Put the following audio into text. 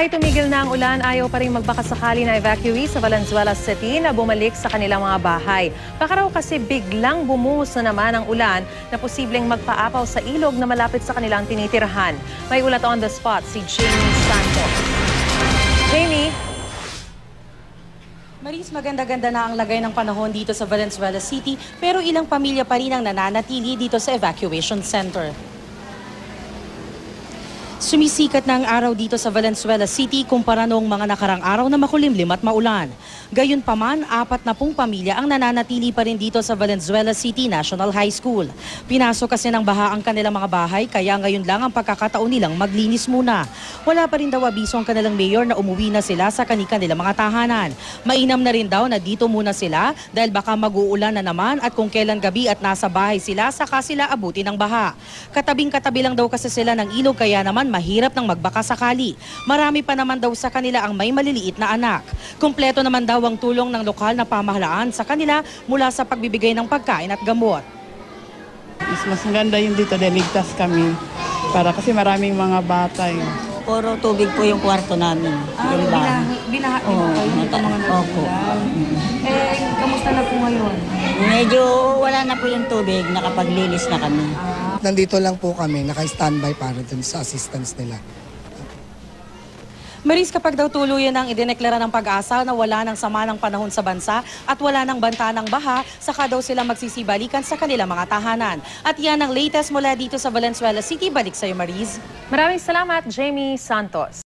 Ay tumigil na ang ulan, ayaw pa rin magbakasakali na evacuee sa Valenzuela City na bumalik sa kanilang mga bahay. Baka raw kasi biglang bumuhos na naman ang ulan na posibleng magpaapaw sa ilog na malapit sa kanilang tinitirahan. May ulat on the spot si Jamie Santos. Jamie? Maris, maganda-ganda na ang lagay ng panahon dito sa Valenzuela City pero ilang pamilya pa rin ang nananatili dito sa evacuation center. Sumisikat na ang araw dito sa Valenzuela City kumpara noong mga nakarang araw na makulimlim at maulan. Gayunpaman, 40 pamilya ang nananatili pa rin dito sa Valenzuela City National High School. Pinasok kasi ng baha ang kanilang mga bahay kaya ngayon lang ang pagkakataon nilang maglinis muna. Wala pa rin daw abiso ang kanilang mayor na umuwi na sila sa kanilang mga tahanan. Mainam na rin daw na dito muna sila dahil baka mag-uulan na naman at kung kailan gabi at nasa bahay sila saka sila abuti ng baha. Katabing-katabi lang daw kasi sila ng ilog kaya naman mahirap ng magbaka sakali. Marami pa naman daw sa kanila ang may maliliit na anak. Kumpleto naman daw ang tulong ng lokal na pamahalaan sa kanila mula sa pagbibigay ng pagkain at gamot. Mas maganda yung dito dahil ligtas kami para kasi maraming mga bata yun. Puro tubig po yung kwarto namin. Binaha kayo dito mga nagulan. Kamusta na po ngayon? Medyo wala na po yung tubig, nakapaglinis na kami. Nandito lang po kami, naka-standby para dun sa assistance nila. Maris, kapag daw tuluyan ang idineklara ng Pag-asa na wala ng sama ng panahon sa bansa at wala ng banta ng baha, saka daw sila magsisibalikan sa kanilang mga tahanan. At yan ang latest mula dito sa Valenzuela City. Balik sa'yo, Maris. Maraming salamat, Jamie Santos.